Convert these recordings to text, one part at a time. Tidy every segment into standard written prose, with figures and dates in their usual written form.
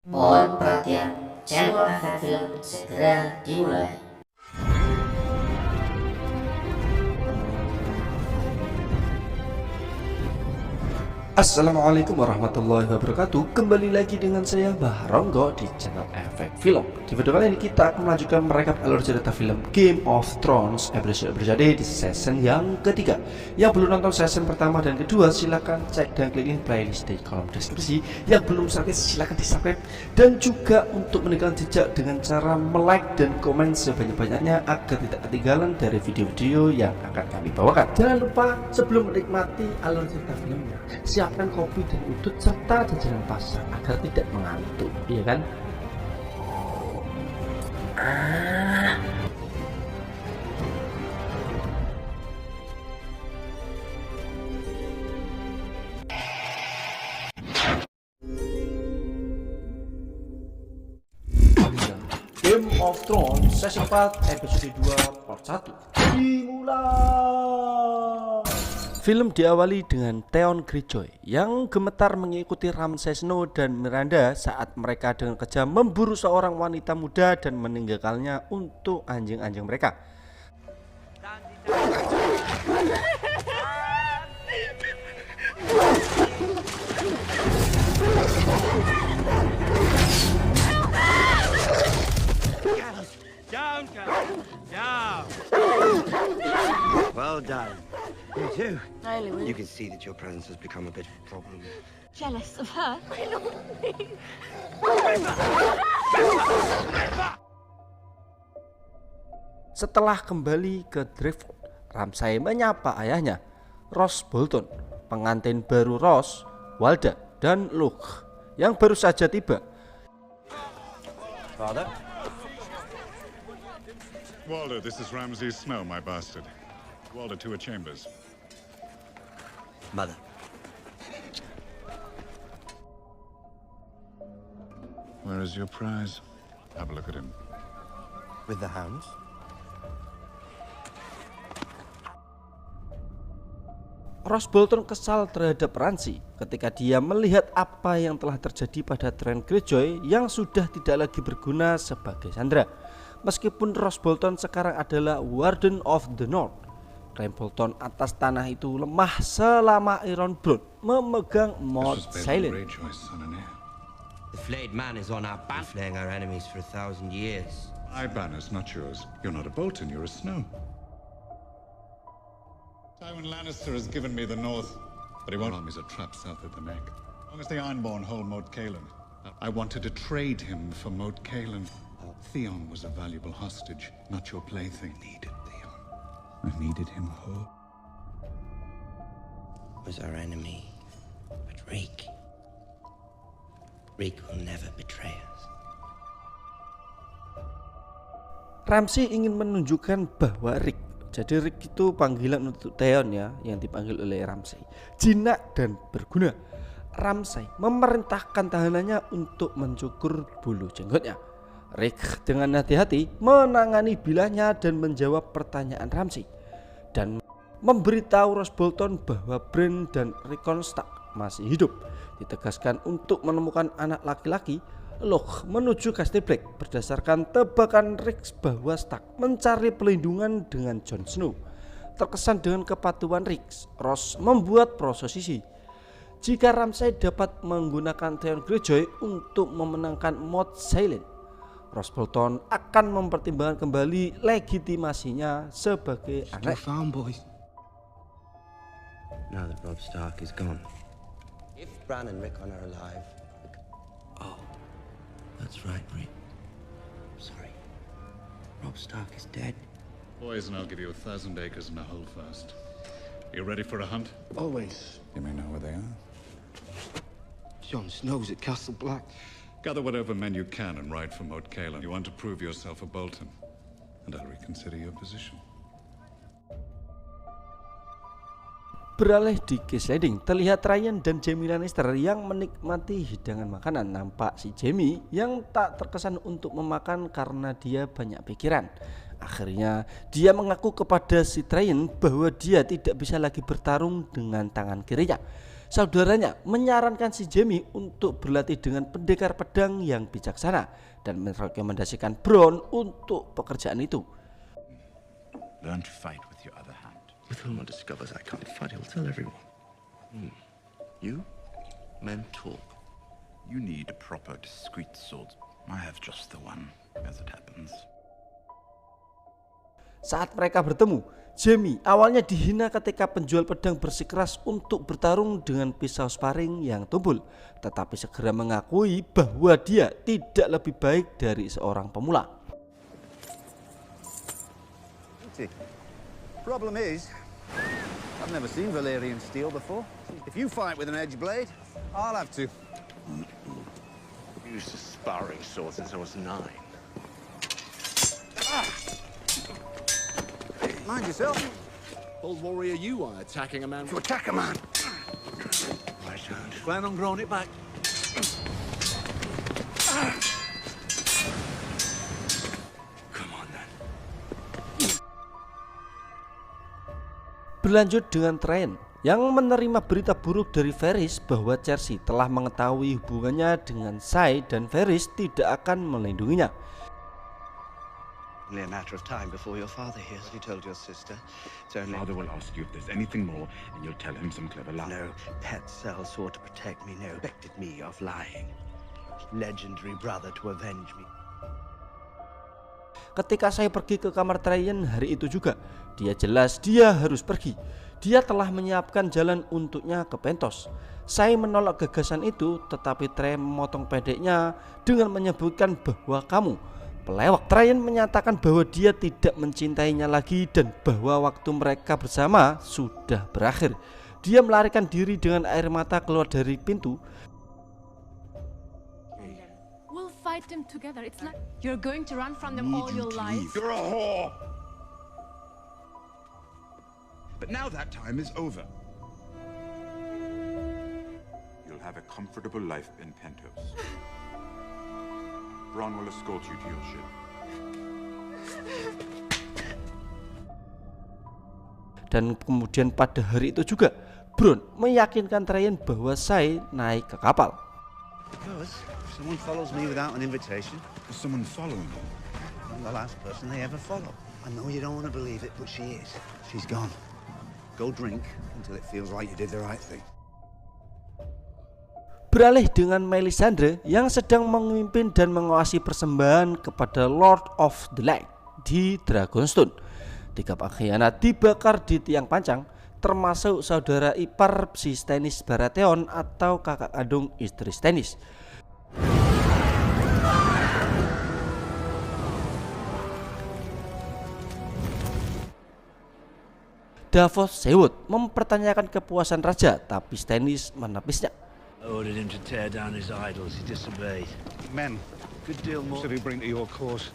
Mohon perhatian, channel Efek Film segera dimulai. Assalamualaikum warahmatullahi wabarakatuh. Kembali lagi dengan saya Bahronggo di channel Efek Film. Di video kali ini kita akan melanjutkan merekap alur cerita film Game of Thrones episode di season yang ketiga. Yang belum nonton season pertama dan kedua, silahkan cek dan klik playlist di kolom deskripsi. Yang belum subscribe silahkan di subscribe, dan juga untuk meninggalkan jejak dengan cara like dan komen sebanyak-banyaknya agar tidak ketinggalan dari video-video yang akan kami bawakan. Jangan lupa sebelum menikmati alur cerita filmnya, siapkan kopi dan udut serta jajanan pasar agar tidak mengantuk, iya kan? Game of Thrones season 4 episode 2 part 1 dimulai. Film diawali dengan Theon Greyjoy yang gemetar mengikuti Ramsay Snow dan Myranda saat mereka dengan kejam memburu seorang wanita muda dan meninggalkannya untuk anjing-anjing mereka. Down, down. Well done. You too. Hi, Louis. You can see that your presence has become a bit of a problem. Jealous of her? Setelah kembali ke Driftwood, Ramsay menyapa ayahnya, Roose Bolton, pengantin baru Roose, Walda, dan Luke yang baru saja tiba. Father? Walder, this is Ramsay Snow, my bastard. Walder to her chambers. Mother. Where is your prize? Have a look at him. With the hounds? Roose Bolton kesal terhadap Ramsay ketika dia melihat apa yang telah terjadi pada Theon Greyjoy yang sudah tidak lagi berguna sebagai sandera. Meskipun Roose Bolton sekarang adalah Warden of the North, klaim Bolton atas tanah itu lemah selama Iron Blood memegang Mount Silent. The flayed man is on our banner, flaying our enemies for 1,000 years. My banners, not yours. You're not a Bolton, you're a Snow. Tywin Lannister has given me the north, but he won't. Our armies are trapped south of the neck. As long as the Ironborn hold Moat Cailin, I wanted to trade him for Moat Cailin. Theon was a valuable hostage, not your plaything. I needed Theon. I needed him whole. Was our enemy, but Reek. Reek will never betray us. Ramsay ingin menunjukkan bahwa Rick, jadi Rick itu panggilan untuk Theon ya, yang dipanggil oleh Ramsay, jinak dan berguna. Ramsay memerintahkan tahanannya untuk mencukur bulu jenggotnya. Rick dengan hati-hati menangani bilahnya dan menjawab pertanyaan Ramsay, dan memberitahu Roose Bolton bahwa Bran dan Rickon Stark masih hidup. Ditegaskan untuk menemukan anak laki-laki, Luke menuju Castle Black berdasarkan tebakan Rick bahwa Stark mencari pelindungan dengan Jon Snow. Terkesan dengan kepatuhan Rick, Roose membuat prosesisi. Jika Ramsay dapat menggunakan Theon Greyjoy untuk memenangkan Mount Silent, Roose Bolton akan mempertimbangkan kembali legitimasinya sebagai anak. Found, boys. Now that Robb Stark is gone, if Bran and Rickon are alive, oh, that's right, Rick. Sorry, Robb Stark is dead. Boys, and I'll give you 1,000 acres and a hole first. You ready for a hunt? Always. You may know where they are. Jon Snow's at Castle Black. Gather whatever men you can and ride for Moat Cailin. You want to prove yourself a Bolton, and I'll reconsider your position. Beralih di King's Landing, terlihat Ryan dan Jaime Lannister yang menikmati hidangan makanan. Nampak si Jaime yang tak terkesan untuk memakan karena dia banyak pikiran. Akhirnya dia mengaku kepada si Ryan bahwa dia tidak bisa lagi bertarung dengan tangan kirinya. Saudaranya menyarankan si Jaime untuk berlatih dengan pendekar pedang yang bijaksana dan merekomendasikan Bronn untuk pekerjaan itu. Learn to fight with your other hand. If Wilmot discovers I can't fight, he'll tell everyone. You? Men talk. You need a proper, discreet sword. I have just the one, as it happens. Saat mereka bertemu, Jaime awalnya dihina ketika penjual pedang bersikeras untuk bertarung dengan pisau sparring yang tumpul, tetapi segera mengakui bahwa dia tidak lebih baik dari seorang pemula. Problem is, I've never seen Valyrian steel before. If you fight with an edge blade, I'll have to. I've used a sparring sword since I was 9. Mind yourself. Old warrior you are, attacking a man. To attack a man. I don't. Plan on growing it back. Come on then. Berlanjut dengan Traian yang menerima berita buruk dari Varys bahwa Cersei telah mengetahui hubungannya dengan Shae dan Varys tidak akan melindunginya. Only a matter of time before your father hears what you told your sister. It's only... Father will ask you if there's anything more, and you'll tell him some clever lie. No pet cell sword to protect me, no. Suspected me of lying. Legendary brother to avenge me. Ketika saya pergi ke kamar Traian hari itu juga, dia jelas dia harus pergi. Dia telah menyiapkan jalan untuknya ke Pentos. Saya menolak gagasan itu, tetapi Traian memotong pendeknya dengan menyebutkan bahwa kamu pelewak. Traian menyatakan bahwa dia tidak mencintainya lagi dan bahwa waktu mereka bersama sudah berakhir. Dia melarikan diri dengan air mata keluar dari pintu. We'll fight them together. It's like you're going to run from them all your life. You're a whore! But now that time is over. You'll have a comfortable life in Pentos. Bronn will escort you to your ship. Dan kemudian pada hari itu juga, Bronn meyakinkan Traian bahwa Shae naik ke kapal. Because if someone follows me without an invitation, Is someone following you? I'm the last person they ever follow. I know you don't want to believe it, but she is. She's gone. Go drink until it feels like you did the right thing. Beralih dengan Melisandre yang sedang memimpin dan menguasai persembahan kepada Lord of the Light di Dragonstone. 3 pengkhianat dibakar di tiang pancang, termasuk saudara ipar si Stannis Baratheon atau kakak kandung istri Stannis. Davos Seawood mempertanyakan kepuasan raja, tapi Stannis menepisnya. I ordered him to tear down his idols. He disobeyed. Men, Good deal more, should he bring to your cause?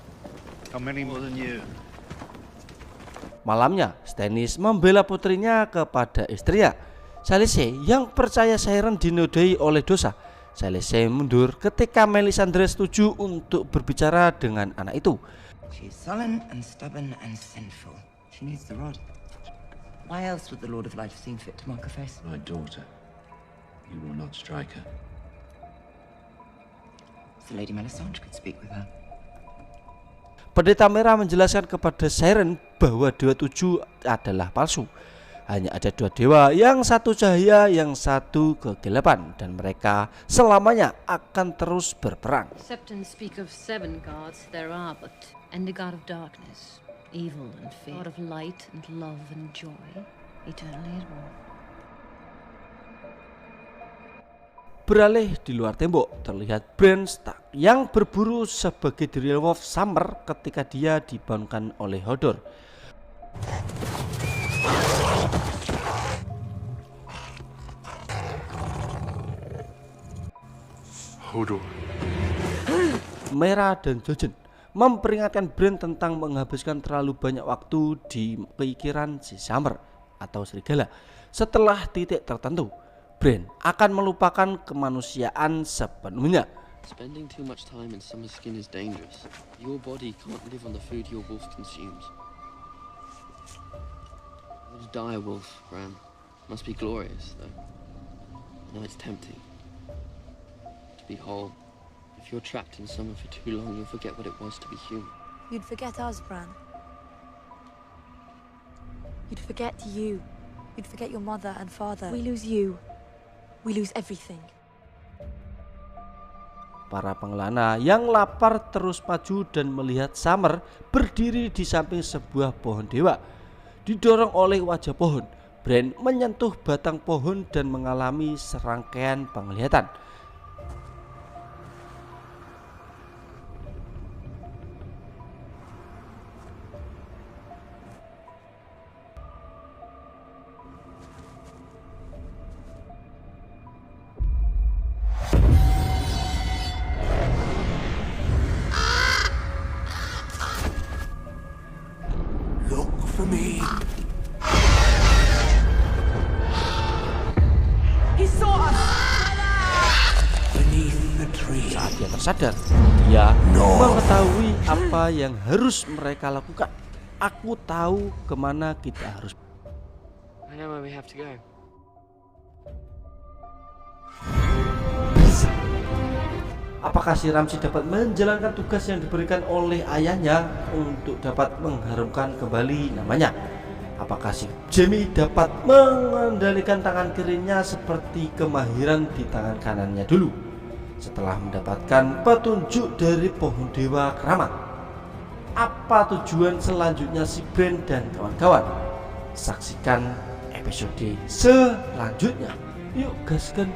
How many more than you. Malamnya, Stannis membela putrinya kepada istrinya, Khaleesi, yang percaya Sairen dinodai oleh dosa. Khaleesi mundur ketika Melisandre setuju untuk berbicara dengan anak itu. She's sullen and stubborn and sinful. She needs the rod. Why else would the Lord of Light have seen fit to mark her face? My daughter. You will not strike her. So Lady Melisandre could speak with her. Pendeta Merah menjelaskan kepada Sairen bahwa Dewa 7 adalah palsu. Hanya ada 2 dewa, yang satu cahaya, yang satu kegelapan, dan mereka selamanya akan terus berperang. Septons speak of 7 gods. There are but and the god of darkness, evil and fear, god of light and love and joy, eternally at war. Beralih di luar tembok, terlihat Bran Stark yang berburu sebagai direwolf Summer ketika dia dibangunkan oleh Hodor. Hodor. Merah dan Jojen memperingatkan Bran tentang menghabiskan terlalu banyak waktu di pikiran si Summer atau serigala. Setelah titik tertentu, Bran akan melupakan kemanusiaan sepenuhnya. Spending too much time in summer skin is dangerous. Your body can't live on the food your wolf consumes. To die a wolf, Bran. Must be glorious, though. know it's tempting to be whole. If you're trapped in summer for too long, you'll forget what it was to be human. You'd forget us, Bran. You'd forget you. You'd forget your mother and father. We lose you. We lose everything. Para pengelana yang lapar terus maju dan melihat Summer berdiri di samping sebuah pohon dewa. Didorong oleh wajah pohon, Bran menyentuh batang pohon dan mengalami serangkaian penglihatan. Look for me. He saw us! Beneath the tree. Saat dia tersadar, dia mengetahui apa yang harus mereka lakukan. Aku tahu kemana kita harus. I know where we have to go. Apakah si Ramsay dapat menjalankan tugas yang diberikan oleh ayahnya untuk dapat mengharumkan kembali namanya? Apakah si Jaime dapat mengendalikan tangan kirinya seperti kemahiran di tangan kanannya dulu setelah mendapatkan petunjuk dari pohon dewa keramat? Apa tujuan selanjutnya si Bran dan kawan-kawan? Saksikan episode selanjutnya. Yuk gaskan.